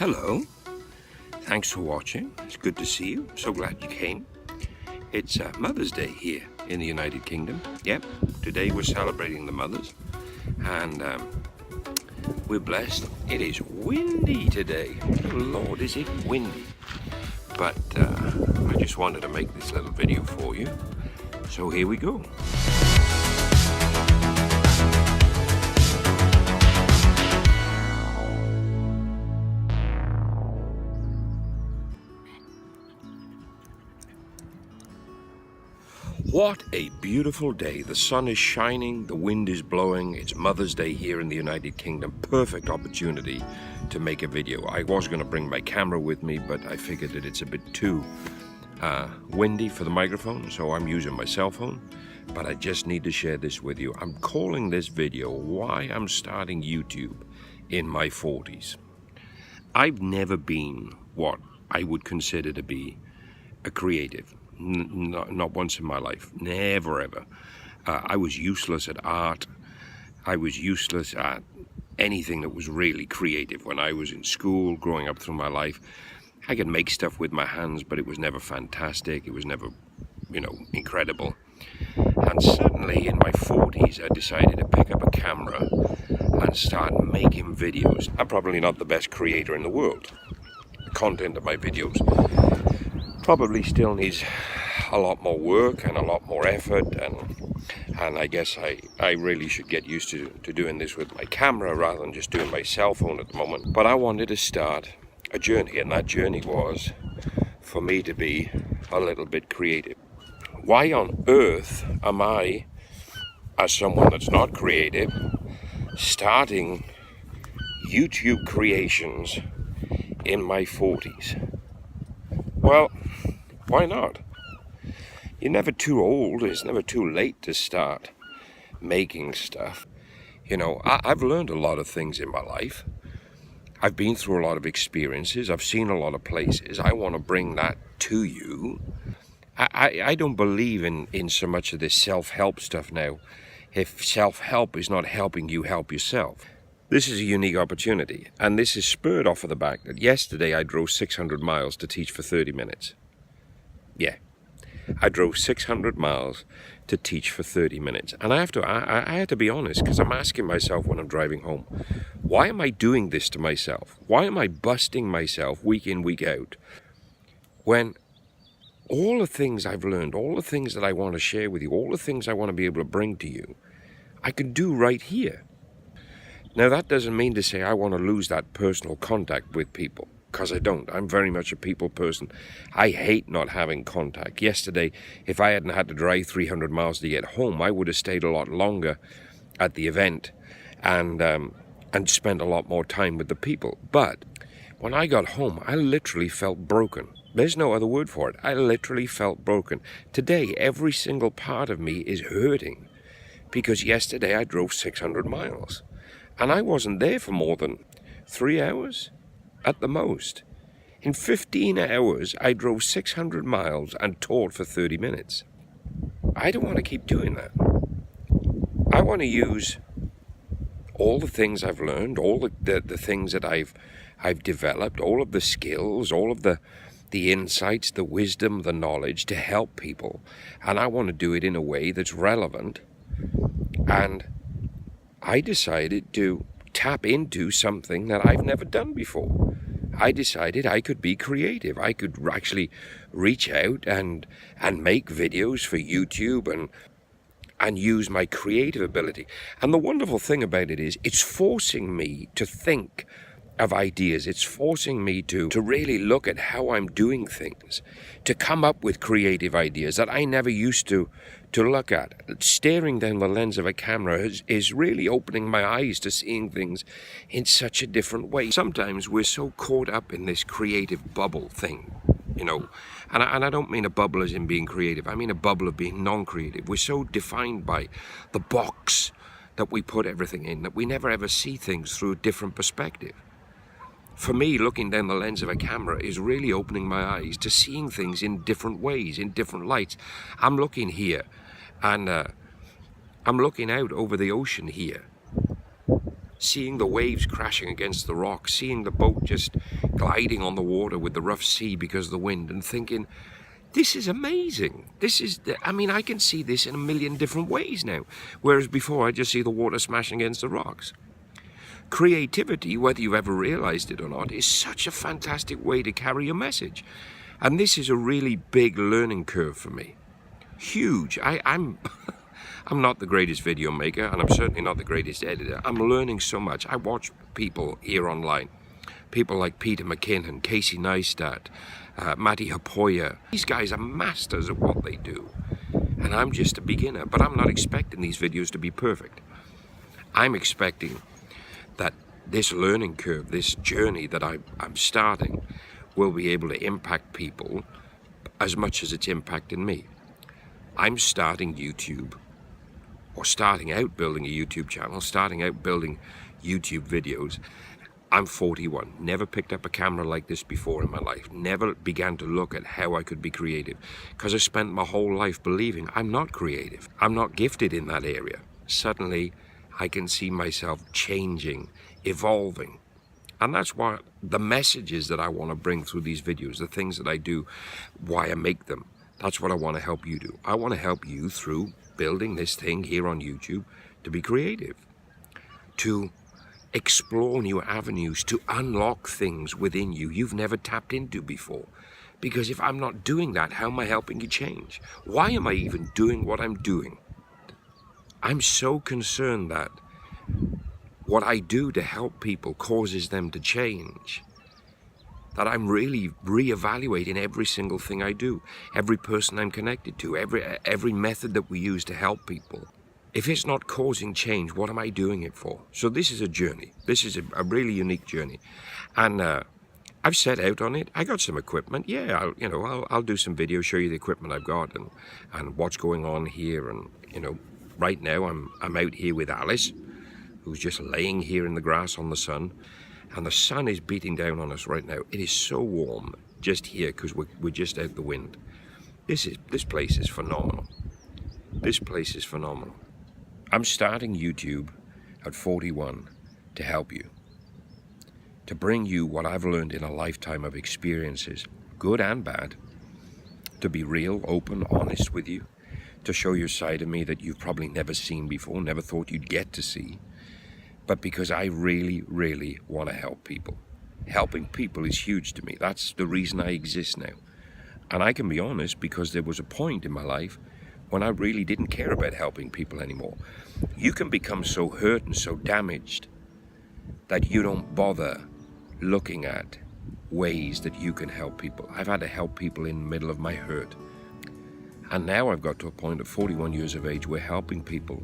Hello, thanks for watching. It's good to see you. So glad you came. It's Mother's Day here in the United Kingdom. Yep, today we're celebrating the mothers, and we're blessed. It is windy today. Oh Lord, is it windy? But I just wanted to make this little video for you. So here we go. What a beautiful day. The sun is shining, the wind is blowing. It's Mother's Day here in the United Kingdom. Perfect opportunity to make a video. I was going to bring my camera with me, but I figured that it's a bit too windy for the microphone, so I'm using my cell phone. But I just need to share this with you. I'm calling this video Why I'm Starting YouTube in My 40s. I've never been what I would consider to be a creative. Not once in my life, never ever. I was useless at art. I was useless at anything that was really creative. When I was in school, growing up through my life, I could make stuff with my hands, but it was never fantastic. It was never, incredible. And suddenly in my 40s, I decided to pick up a camera and start making videos. I'm probably not the best creator in the world. The content of my videos probably still needs a lot more work and a lot more effort, and I guess I really should get used to doing this with my camera rather than just doing my cell phone at the moment. But I wanted to start a journey, and that journey was for me to be a little bit creative. Why on earth am I, as someone that's not creative, starting YouTube creations in my 40s? Well, why not? You're never too old, it's never too late to start making stuff. I've learned a lot of things in my life. I've been through a lot of experiences. I've seen a lot of places. I want to bring that to you. I don't believe in so much of this self-help stuff now. If self-help is not helping you help yourself. This is a unique opportunity, and this is spurred off of the back that yesterday I drove 600 miles to teach for 30 minutes. Yeah, I drove 600 miles to teach for 30 minutes. And I had to be honest, because I'm asking myself when I'm driving home, why am I doing this to myself? Why am I busting myself week in, week out, when all the things I've learned, all the things that I want to share with you, all the things I want to be able to bring to you, I can do right here. Now, that doesn't mean to say I want to lose that personal contact with people, because I don't. I'm very much a people person. I hate not having contact. Yesterday, if I hadn't had to drive 300 miles to get home, I would have stayed a lot longer at the event and spent a lot more time with the people. But when I got home, I literally felt broken. There's no other word for it. I literally felt broken. Today, every single part of me is hurting because yesterday I drove 600 miles. And I wasn't there for more than 3 hours at the most. In 15 hours, I drove 600 miles and taught for 30 minutes. I don't want to keep doing that. I want to use all the things I've learned, all the things that I've developed, all of the skills, all of the insights, the wisdom, the knowledge to help people. And I want to do it in a way that's relevant. And I decided to tap into something that I've never done before. I decided I could be creative. I could actually reach out and make videos for YouTube and use my creative ability. And the wonderful thing about it is it's forcing me to think of ideas. It's forcing me to really look at how I'm doing things, to come up with creative ideas that I never used to look at. Staring down the lens of a camera is really opening my eyes to seeing things in such a different way. Sometimes we're so caught up in this creative bubble thing, and I don't mean a bubble as in being creative. I mean a bubble of being non-creative. We're so defined by the box that we put everything in that we never ever see things through a different perspective. For me, looking down the lens of a camera is really opening my eyes to seeing things in different ways, in different lights. I'm looking here, and I'm looking out over the ocean here. seeing the waves crashing against the rocks, seeing the boat just gliding on the water with the rough sea because of the wind, and thinking, this is amazing. I can see this in a million different ways now, whereas before I just see the water smashing against the rocks. Creativity, whether you've ever realized it or not, is such a fantastic way to carry your message. And this is a really big learning curve for me. Huge. I'm not the greatest video maker, and I'm certainly not the greatest editor. I'm learning so much. I watch people here online. People like Peter McKinnon, Casey Neistat, Matti Haapoja. These guys are masters at what they do. And I'm just a beginner, but I'm not expecting these videos to be perfect. I'm expecting that this learning curve, this journey that I'm starting, will be able to impact people as much as it's impacting me. I'm starting YouTube, or starting out building a YouTube channel, starting out building YouTube videos. I'm 41, never picked up a camera like this before in my life, never began to look at how I could be creative, because I spent my whole life believing I'm not creative, I'm not gifted in that area. Suddenly, I can see myself changing, evolving. And that's what the messages that I want to bring through these videos, the things that I do, why I make them. That's what I want to help you do. I want to help you through building this thing here on YouTube to be creative, to explore new avenues, to unlock things within you you've never tapped into before. Because if I'm not doing that, how am I helping you change? Why am I even doing what I'm doing? I'm so concerned that what I do to help people causes them to change, that I'm really reevaluating every single thing I do, every person I'm connected to, every method that we use to help people. If it's not causing change, what am I doing it for? So this is a journey. This is a really unique journey. And I've set out on it. I got some equipment. Yeah, I'll do some videos, show you the equipment I've got and what's going on here. And, right now I'm out here with Alice, who's just laying here in the grass on the sun. And the sun is beating down on us right now. It is so warm just here because we're just out the wind. This place is phenomenal. This place is phenomenal. I'm starting YouTube at 41 to help you, to bring you what I've learned in a lifetime of experiences, good and bad, to be real, open, honest with you, to show you a side of me that you've probably never seen before, never thought you'd get to see, but because I really, really want to help people. Helping people is huge to me. That's the reason I exist now. And I can be honest, because there was a point in my life when I really didn't care about helping people anymore. You can become so hurt and so damaged that you don't bother looking at ways that you can help people. I've had to help people in the middle of my hurt. And now I've got to a point at 41 years of age where helping people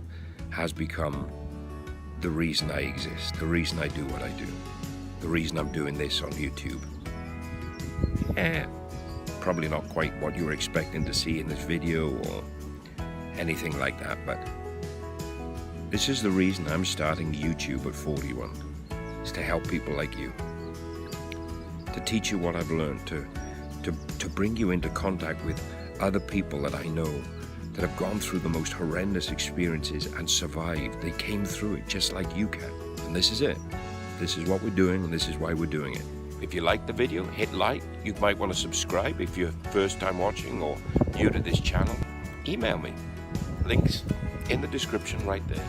has become the reason I exist, the reason I do what I do, the reason I'm doing this on YouTube. Probably not quite what you were expecting to see in this video or anything like that, but this is the reason I'm starting YouTube at 41. It's to help people like you, to teach you what I've learned, to bring you into contact with other people that I know that have gone through the most horrendous experiences and survived. They came through it just like you can. And this is it. This is what we're doing, and this is why we're doing it. If you like the video, hit like. You might want to subscribe if you're first time watching or new to this channel. Email me. Links in the description right there.